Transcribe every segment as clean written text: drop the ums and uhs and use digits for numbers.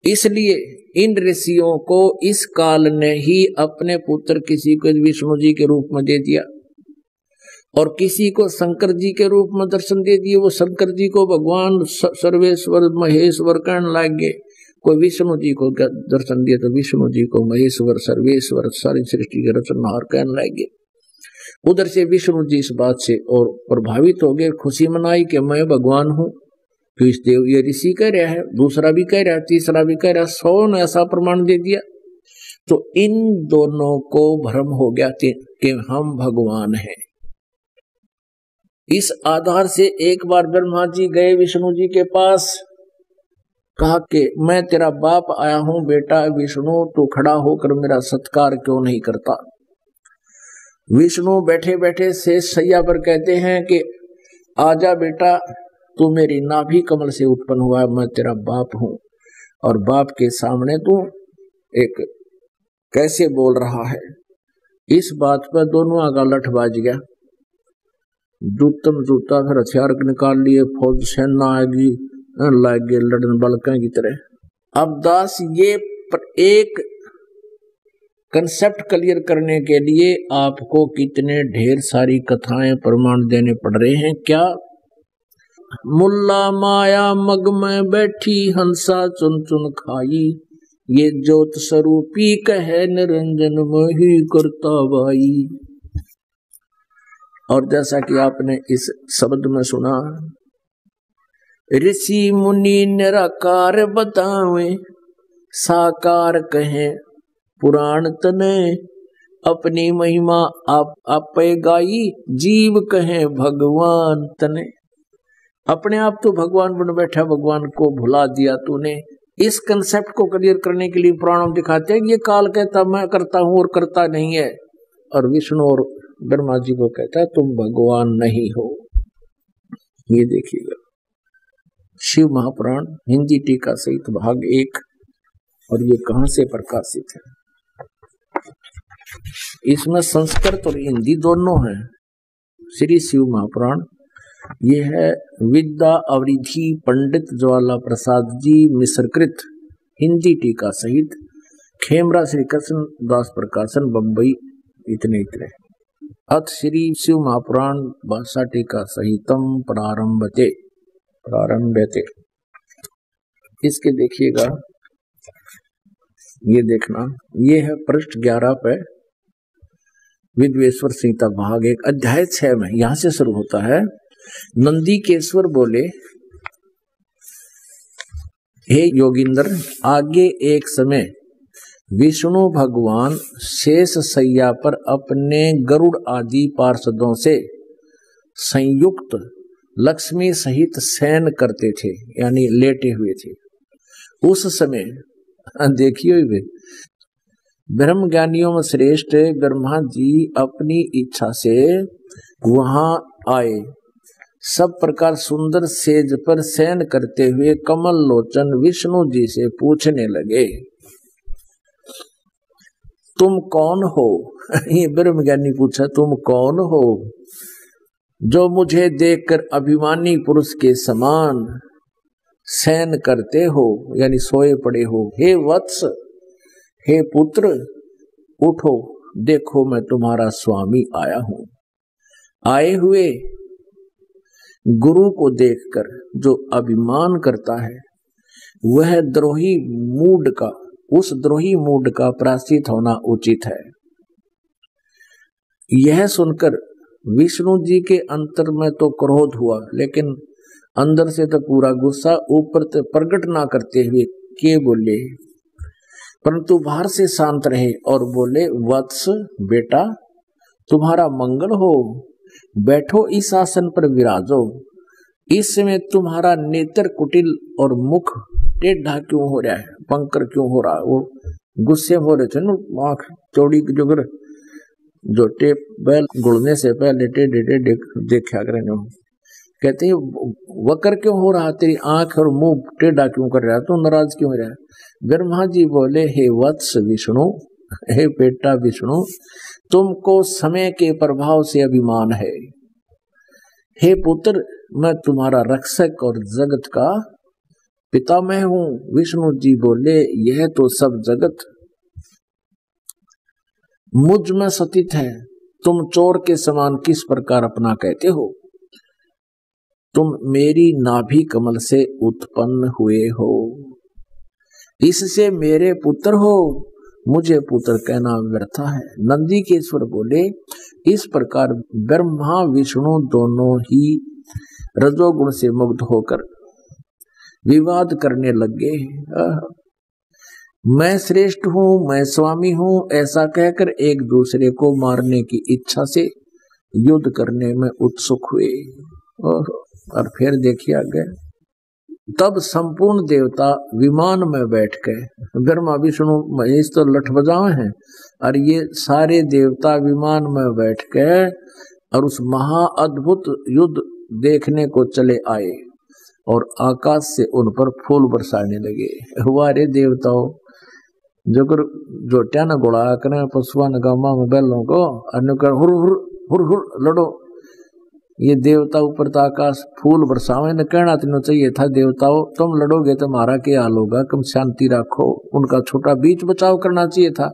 इसलिए इन ऋषियों को इस काल ने ही अपने पुत्र किसी को विष्णु जी के रूप में दे दिया और किसी को शंकर जी के रूप में दर्शन दे दिए। वो शंकर जी को भगवान सर्वेश्वर महेश्वर कहने लग गए। कोई विष्णु जी को दर्शन दिए तो विष्णु जी को महेश्वर सर्वेश्वर सारी सृष्टि के रचनहार कहने लग गए। उधर से विष्णु जी इस बात से और प्रभावित हो गए, खुशी मनाई कि मैं भगवान हूँ। तो इस देव ये ऋषि कह रहा है, दूसरा भी कह रहा है, तीसरा भी कह रहा है, 100 ने ऐसा प्रमाण दे दिया। तो इन दोनों को भ्रम हो गया कि हम भगवान हैं। इस आधार से एक बार ब्रह्मा जी गए विष्णु जी के पास, कहा कि मैं तेरा बाप आया हूं बेटा विष्णु, तू खड़ा होकर मेरा सत्कार क्यों नहीं करता। विष्णु बैठे बैठे शेष सैया पर कहते हैं कि आजा बेटा, तू मेरी नाभि कमल से उत्पन्न हुआ है, मैं तेरा बाप हूं। और बाप के सामने तू एक कैसे बोल रहा है। इस बात पर दोनों आगा लठ बाज गया। जूतम जूता फिर हथियार निकाल लिए, फौज सेना आएगी, लाग गए लड़न बलका की तरह। अब दास ये एक कंसेप्ट क्लियर करने के लिए आपको कितने ढेर सारी कथाएं प्रमाण देने पड़ रहे हैं। क्या मुल्ला माया मग में बैठी हंसा चुन चुन खाई, ये ज्योत स्वरूपी कहे निरंजन में ही करता भाई। और जैसा कि आपने इस शब्द में सुना, ऋषि मुनि निराकार बतावे, साकार कहे पुराण तने, अपनी महिमा आप गाई, जीव कहे भगवान तने। अपने आप तो भगवान बन बैठा, भगवान को भुला दिया तूने। इस कंसेप्ट को क्लियर करने के लिए पुराणों दिखाते हैं ये काल कहता मैं करता हूं और करता नहीं है, और विष्णु और ब्रह्मा जी को कहता है तुम भगवान नहीं हो। ये देखिएगा शिव महापुराण हिंदी टीका सहित भाग 1, और ये कहां से प्रकाशित है। इसमें संस्कृत और हिंदी दोनों हैं। श्री शिव महापुराण ये है विद्या अवरिधि पंडित ज्वाला प्रसाद जी मिश्रकृत हिंदी टीका सहित, खेमरा श्री कृष्ण दास प्रकाशन बम्बई। इतने अथ श्री शिव महापुराण भाषा टीका सहितम प्रारंभते। इसके देखिएगा, ये देखना, ये है पृष्ठ 11 पे विद्वेश्वर संहिता भाग 1 अध्याय 6 में यहां से शुरू होता है। नंदीकेश्वर बोले, हे योगिंद्र, आगे एक समय विष्णु भगवान शेष सैया पर अपने गरुड़ आदि पार्षदों से संयुक्त लक्ष्मी सहित शयन करते थे, यानी लेटे हुए थे। उस समय देखिए वे ब्रह्म ज्ञानियों में श्रेष्ठ ब्रह्मा जी अपनी इच्छा से वहां आए। सब प्रकार सुंदर सेज पर शयन करते हुए कमल लोचन विष्णु जी से पूछने लगे, तुम कौन हो? ये ब्रह्म ज्ञानी पूछा, तुम कौन हो जो मुझे देखकर अभिमानी पुरुष के समान शयन करते हो, यानी सोए पड़े हो। हे वत्स, हे पुत्र, उठो, देखो मैं तुम्हारा स्वामी आया हूं। आए हुए गुरु को देखकर जो अभिमान करता है वह द्रोही मूड का, उस द्रोही मूड का प्रायश्चित होना उचित है। यह सुनकर विष्णु जी के अंतर में तो क्रोध हुआ, लेकिन अंदर से तो पूरा गुस्सा ऊपर तो प्रकट ना करते हुए के बोले, परंतु बाहर से शांत रहे और बोले, वत्स बेटा, तुम्हारा मंगल हो, बैठो इस आसन पर विराजो। इस समय तुम्हारा नेत्र कुटिल और मुख टेढ़ा क्यों हो रहा है, पंकर क्यों हो रहा है? वो गुस्से हो रहे थे ना, आंख चौड़ी जोगर जो टेप बैल गुड़ने से पहले टेढ़े टेढ़े देखा करें। कहते हैं वकर क्यों हो रहा, तेरी आंख और मुंह टेढ़ा क्यों कर रहा है, तू नाराज क्यों हो रहा है? ब्रह्मा जी बोले, हे वत्स विष्णु, हे बेटा विष्णु, तुमको समय के प्रभाव से अभिमान है। हे पुत्र, मैं तुम्हारा रक्षक और जगत का पिता मैं हूं। विष्णु जी बोले यह तो सब जगत मुझ में सतित है, तुम चोर के समान किस प्रकार अपना कहते हो? तुम मेरी नाभि कमल से उत्पन्न हुए हो, इससे मेरे पुत्र हो, मुझे पुत्र कहना व्यर्थ है। नंदीकेश्वर बोले इस प्रकार ब्रह्मा विष्णु दोनों ही रजोगुण से मुक्त होकर विवाद करने लगे। मैं श्रेष्ठ हूं, मैं स्वामी हूं, ऐसा कहकर एक दूसरे को मारने की इच्छा से युद्ध करने में उत्सुक हुए। और फिर देखिए आगे, तब संपूर्ण देवता विमान में बैठ गए। ब्रह्मा विष्णु महेश तो लठ बजावे हैं, और ये सारे देवता विमान में बैठ गए और उस महा अद्भुत युद्ध देखने को चले आए और आकाश से उन पर फूल बरसाने लगे। हमारे देवताओं जोटिया न गोड़ा करें पशुआ न गामा में बैलों को अनुकर हुर हुर हुर हुर लड़ो। ये देवता ऊपर तो आकाश फूल बरसावे न कहना तीनों चाहिए था, देवताओं तुम लड़ोगे तो हमारा क्या हाल होगा, कम शांति रखो। उनका छोटा बीच बचाव करना चाहिए था।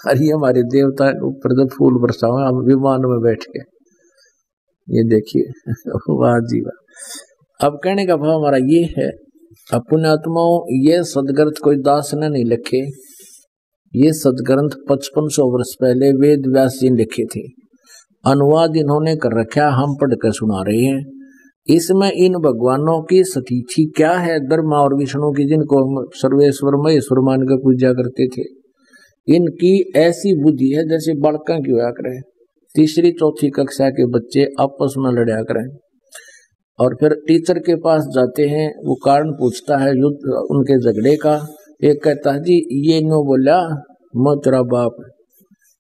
अरे हमारे देवता ऊपर तो फूल बरसावे, हम विमान में बैठ के। ये देखिए वाह जी वाह। अब कहने का भाव हमारा ये है, पुण्यात्माओं ये सदग्रंथ कोई दास ने नहीं लिखे, ये सदग्रंथ 5500 वर्ष पहले वेद व्यास जी ने लिखे थे। अनुवाद इन्होंने कर रखा, हम पढ़कर सुना रहे हैं। इसमें इन भगवानों की सतीथि क्या है, ब्रह्मा और विष्णु की, जिनको हम सर्वेश्वर महेश्वर मान कर पूजा करते थे, इनकी ऐसी बुद्धि है जैसे बालकों की होया करे। तीसरी चौथी कक्षा के बच्चे आपस में लड़ा करें और फिर टीचर के पास जाते हैं, वो कारण पूछता है युद्ध उनके झगड़े का। एक कहता है जी ये नो बोला मैं तेरा बाप,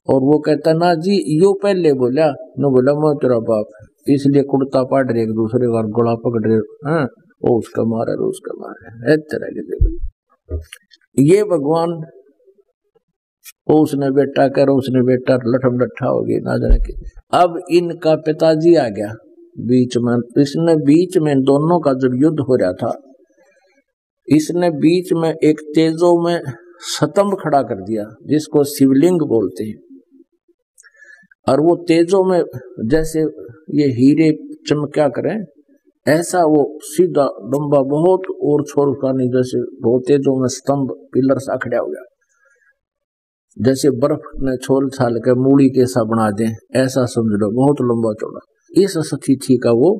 और वो कहता ना जी यो पहले बोला, नो बोला मैं तेरा बाप, इसलिए कुर्ता पाट रहे एक दूसरे का गला पकड़ रहे, हाँ वो उसका मारा है उसका मारा है तरह के। ये भगवान वो उसने बेटा कर, उसने बेटा लठम लट्ठा हो गई ना जाने के। अब इनका पिताजी आ गया बीच में, इसने बीच में दोनों का जब युद्ध हो रहा था, इसने बीच में एक तेजो में स्तंभ खड़ा कर दिया जिसको शिवलिंग बोलते हैं। और वो तेजो में जैसे ये हीरे चमक्या करें ऐसा वो सीधा लंबा बहुत और छोर का नहीं, जैसे बहुत तेजो में स्तंभ पिलर सा खड़ा हो गया, जैसे बर्फ ने छोल छाल के मूड़ी के सा बना दें ऐसा समझ लो, बहुत लंबा चौड़ा। इस सतीथि का वो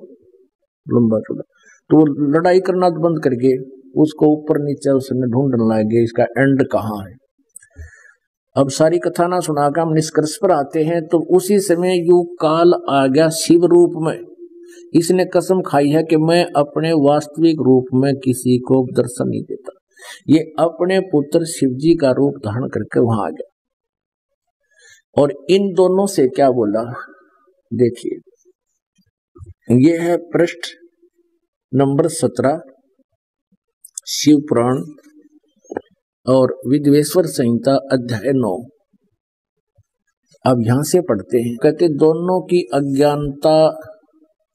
लंबा चौड़ा, तो वो लड़ाई करना बंद करके उसको ऊपर नीचे उसने ढूंढने लगे इसका एंड कहाँ है। अब सारी कथा ना सुनाकर हम निष्कर्ष पर आते हैं। तो उसी समय यू काल आ गया शिव रूप में। इसने कसम खाई है कि मैं अपने वास्तविक रूप में किसी को दर्शन नहीं देता। ये अपने पुत्र शिवजी का रूप धारण करके वहां आ गया और इन दोनों से क्या बोला देखिए, ये है पृष्ठ नंबर 17 शिव पुराण और विद्वेश्वर संहिता अध्याय 9। अब यहां से पढ़ते हैं। कहते दोनों की अज्ञानता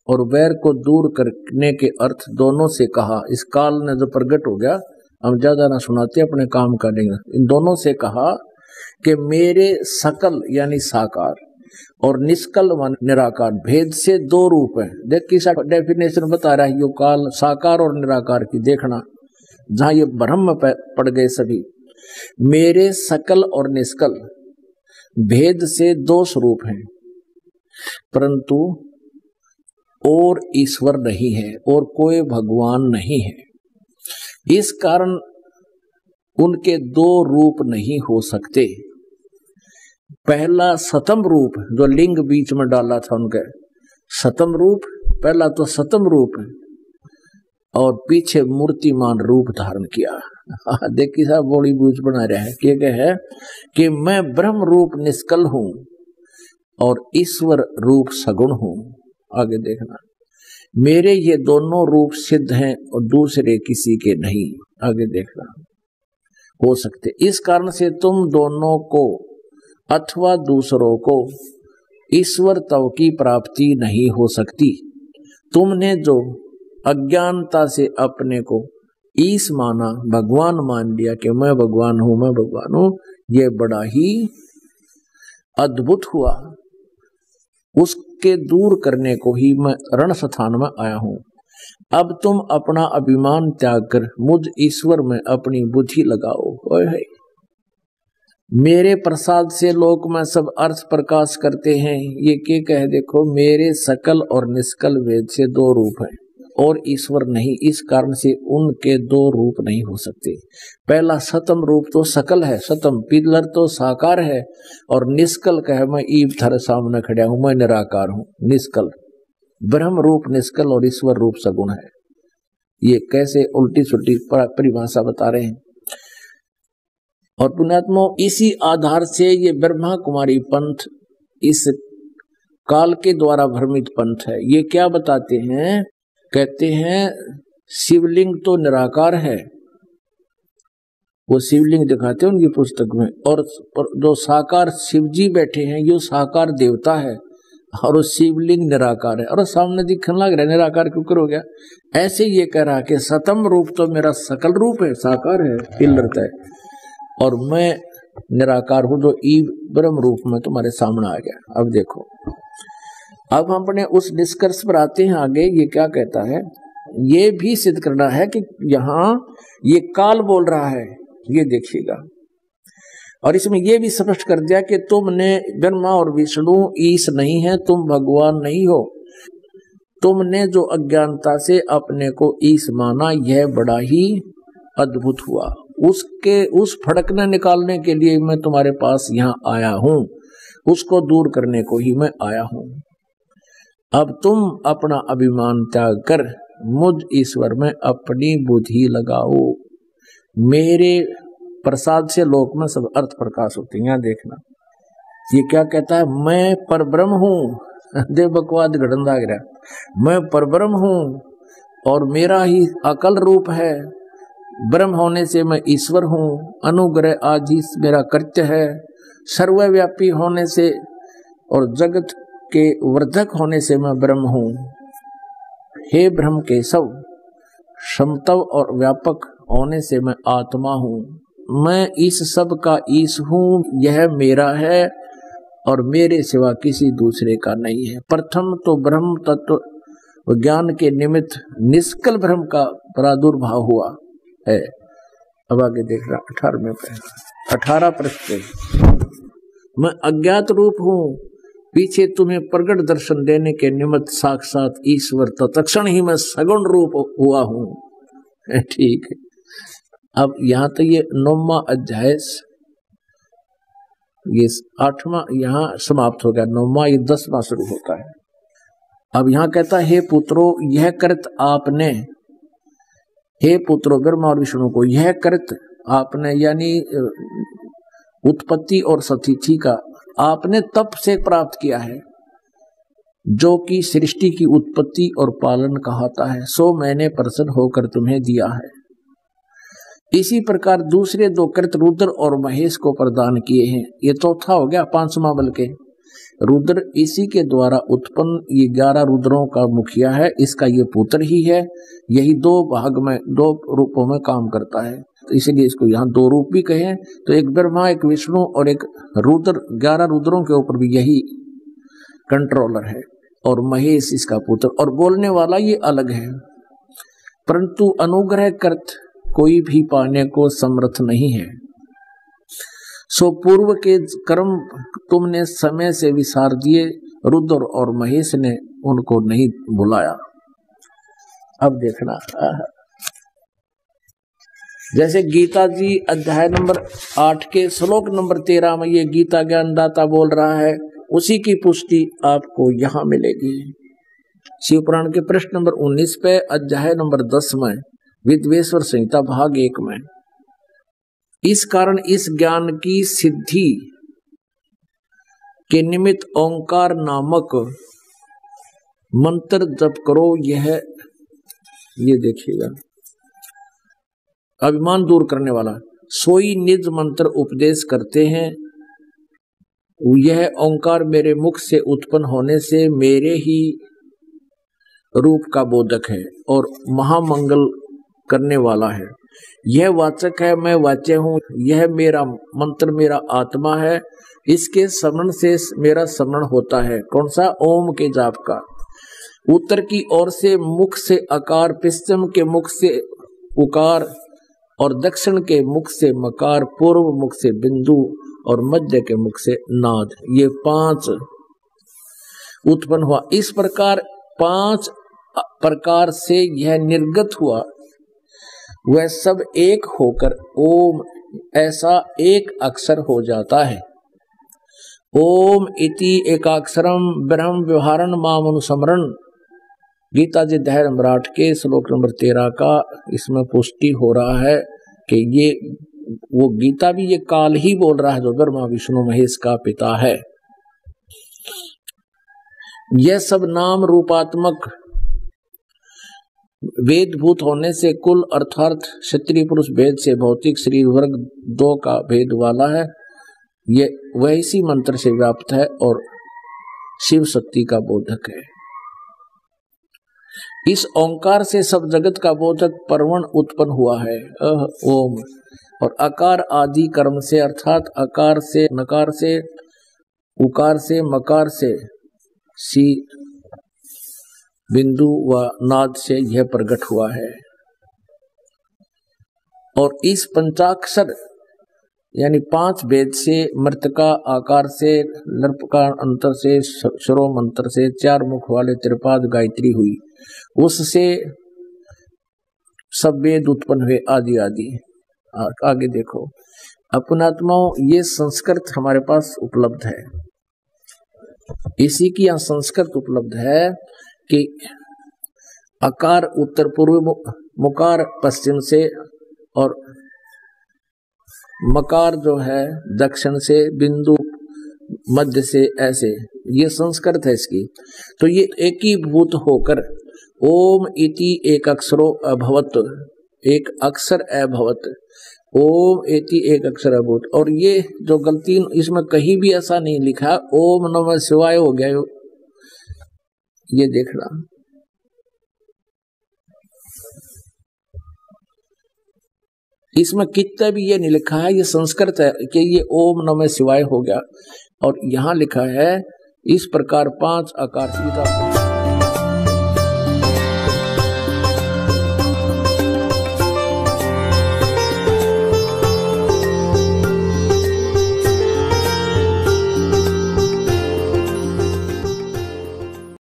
और वैर को दूर करने के अर्थ दोनों से कहा। इस काल ने जो प्रकट हो गया, हम ज्यादा ना सुनाते अपने काम का नहीं। इन दोनों से कहा कि मेरे सकल यानी साकार और निष्कल व निराकार भेद से दो रूप है। देख किसा डेफिनेशन बता रहा है यो काल साकार और निराकार की, देखना जहां ये भ्रम पड़ गए सभी। मेरे सकल और निष्कल भेद से दो स्वरूप हैं, परंतु और ईश्वर नहीं है और कोई भगवान नहीं है। इस कारण उनके दो रूप नहीं हो सकते। पहला सतम रूप जो लिंग बीच में डाला था उनके, सतम रूप पहला तो सतम रूप है और पीछे मूर्तिमान रूप धारण किया। देखिए साहब बड़ी बूझ बना रहा है कि है कि मैं ब्रह्म रूप निष्कल हूं और ईश्वर रूप सगुण हूं। आगे देखना, मेरे ये दोनों रूप सिद्ध हैं और दूसरे किसी के नहीं। आगे देखना हो सकते। इस कारण से तुम दोनों को अथवा दूसरों को ईश्वर तव की प्राप्ति नहीं हो सकती। तुमने जो अज्ञानता से अपने को ईश माना, भगवान मान लिया कि मैं भगवान हूं, मैं भगवान हूं, ये बड़ा ही अद्भुत हुआ। उसके दूर करने को ही मैं रण स्थान में आया हूं। अब तुम अपना अभिमान त्याग कर मुझ ईश्वर में अपनी बुद्धि लगाओ। ओए, मेरे प्रसाद से लोक में सब अर्थ प्रकाश करते हैं। ये क्या कहे, देखो, मेरे सकल और निष्कल वेद से दो रूप हैं और ईश्वर नहीं, इस कारण से उनके दो रूप नहीं हो सकते। पहला सतम रूप तो सकल है, सतम पिलर तो साकार है, और निष्कल कहे मैं ईब थारे सामने खड़ा हूं, मैं निराकार हूं, निष्कल। ब्रह्म रूप निष्कल और ईश्वर रूप सगुण है। ये कैसे उल्टी सुल्टी परिभाषा बता रहे हैं। और पुण्यात्मा, इसी आधार से ये ब्रह्मा कुमारी पंथ इस काल के द्वारा भ्रमित पंथ है। ये क्या बताते हैं, कहते हैं शिवलिंग तो निराकार है, वो शिवलिंग दिखाते हैं उनकी पुस्तक में, और जो साकार शिवजी बैठे हैं ये साकार देवता है, और वो शिवलिंग निराकार है, और सामने दिखने लग रहा है निराकार क्यों कर हो गया। ऐसे ये कह रहा कि सतम रूप तो मेरा सकल रूप है, साकार है, पिलरत है, और मैं निराकार हूं जो ई ब्रह्म रूप में तुम्हारे सामने आ गया। अब देखो, अब हम अपने उस निष्कर्ष पर आते हैं आगे। ये क्या कहता है, ये भी सिद्ध करना है कि यहाँ ये काल बोल रहा है, ये देखिएगा। और इसमें यह भी स्पष्ट कर दिया कि तुमने ब्रह्मा और विष्णु ईश नहीं है, तुम भगवान नहीं हो। तुमने जो अज्ञानता से अपने को ईश माना, यह बड़ा ही अद्भुत हुआ। उसके उस फड़कने निकालने के लिए मैं तुम्हारे पास यहाँ आया हूं, उसको दूर करने को ही मैं आया हूं। अब तुम अपना अभिमान त्याग कर मुझ ईश्वर में अपनी बुद्धि लगाओ। मेरे प्रसाद से लोक में सब अर्थ प्रकाश होते हैं। यहाँ देखना, ये क्या कहता है, मैं परब्रह्म हूँ। देव बकवाद घड़न लाग रहा, मैं परब्रह्म हूँ और मेरा ही अकल रूप है। ब्रह्म होने से मैं ईश्वर हूँ, अनुग्रह आज ही मेरा कृत्य है। सर्वव्यापी होने से और जगत के वर्धक होने से मैं ब्रह्म हूँ। हे ब्रह्म केशव, समतव और व्यापक होने से मैं आत्मा हूँ। मैं इस सब का ईश हूँ, यह मेरा है और मेरे सिवा किसी दूसरे का नहीं है। प्रथम तो ब्रह्म तत्व ज्ञान के निमित्त निष्कल ब्रह्म का प्रादुर्भाव हुआ है। अब आगे देख रहा 18 पृष्ठ। मैं अज्ञात रूप हूँ, पीछे तुम्हें प्रगट दर्शन देने के निमित्त साक्षात ईश्वर तत्क्षण ही मैं सगुण रूप हुआ हूँ। ठीक है, अब यहाँ तो ये 9वां अध्याय, ये 8वां यहाँ समाप्त हो गया। 9वां, ये 10वां शुरू होता है। अब यहाँ कहता है, हे पुत्रो, यह कृत आपने, हे पुत्रो ब्रह्मा और विष्णु को, यह कृत आपने यानी उत्पत्ति और स्थिति का आपने तप से प्राप्त किया है, जो कि सृष्टि की उत्पत्ति और पालन कहता है, सो मैंने प्रसन्न होकर तुम्हें दिया है। इसी प्रकार दूसरे दो कृत रुद्र और महेश को प्रदान किए हैं। ये चौथा हो गया 5वां बल के रुद्र, इसी के द्वारा उत्पन्न ये 11 रुद्रों का मुखिया है, इसका ये पुत्र ही है। यही 2 भाग में 2 रूपों में काम करता है, तो इसलिए इसको यहाँ 2 रूप भी कहे। तो एक ब्रह्मा, एक विष्णु और एक रुद्र, 11 रुद्रों के ऊपर भी यही कंट्रोलर है, और महेश इसका पुत्र। और बोलने वाला ये अलग है, परंतु अनुग्रह कृत कोई भी पाने को समर्थ नहीं है। सो पूर्व के कर्म तुमने समय से विसार दिए, रुद्र और महेश ने उनको नहीं बुलाया। अब देखना, जैसे गीता जी अध्याय नंबर 8 के श्लोक नंबर 13 में ये गीता ज्ञानदाता बोल रहा है, उसी की पुष्टि आपको यहाँ मिलेगी। शिवपुराण के पृष्ठ नंबर 19 पे अध्याय नंबर 10 में विद्वेश्वर संहिता भाग 1 में। इस कारण इस ज्ञान की सिद्धि के निमित्त ओंकार नामक मंत्र जप करो। ये देखिएगा, अभिमान दूर करने वाला सोई निज मंत्र उपदेश करते हैं। यह ओंकार मेरे मुख से उत्पन्न होने से मेरे ही रूप का बोधक है और महामंगल करने वाला है। यह वाचक है, मैं वाच्य हूँ। यह मेरा मंत्र, मेरा आत्मा है। इसके स्मरण से मेरा स्मरण होता है। कौन सा? ओम के जाप का। उत्तर की ओर से मुख से अकार, पश्चिम के मुख से उकार और दक्षिण के मुख से मकार, पूर्व मुख से बिंदु और मध्य के मुख से नाद। ये 5 उत्पन्न हुआ। इस प्रकार 5 प्रकार से यह निर्गत हुआ। वह सब एक होकर ओम ऐसा एक अक्षर हो जाता है। ओम इति एकाक्षरम ब्रह्म व्यवहारन माम अनुस्मरण। गीता जी अध्याय नंबर 8 के श्लोक नंबर 13 का इसमें पुष्टि हो रहा है कि ये वो गीता भी ये काल ही बोल रहा है जो ब्रह्मा विष्णु महेश का पिता है। यह सब नाम रूपात्मक वेदभूत होने से कुल अर्थात क्षत्रिय पुरुष भेद से भौतिक शरीर वर्ग 2 का भेद वाला है। ये वह इसी मंत्र से व्याप्त है और शिव शक्ति का बोधक है। इस ओंकार से सब जगत का बोधक परवण उत्पन्न हुआ है। ओम और अकार आदि कर्म से अर्थात अकार से, नकार से, उकार से, मकार से, सी बिंदु व नाद से यह प्रकट हुआ है। और इस पंचाक्षर यानी 5 वेद से, मृतका आकार से, लर्पका अंतर से, शरो मंत्र से, 4 मुख वाले त्रिपाद गायत्री हुई। उससे सब वेद उत्पन्न हुए आदि आदि। आगे देखो अपनात्माओं, ये संस्कृत हमारे पास उपलब्ध है। इसी की यहाँ संस्कृत उपलब्ध है कि अकार उत्तर पूर्व, मुकार पश्चिम से और मकार जो है दक्षिण से, बिंदु मध्य से, ऐसे ये संस्कृत है इसकी। तो ये एकीभूत होकर ओम इति एक अक्षरो अभवत, एक अक्षर अभवत। ओम इति एक अक्षर अभूत। और ये जो गलती इसमें कहीं भी ऐसा नहीं लिखा ओम नमः शिवाय हो गया, ये देखना। इसमें कितना भी ये नहीं लिखा है, ये संस्कृत है कि ये ओम नमः शिवाय हो गया। और यहाँ लिखा है इस प्रकार 5 आकार सीधा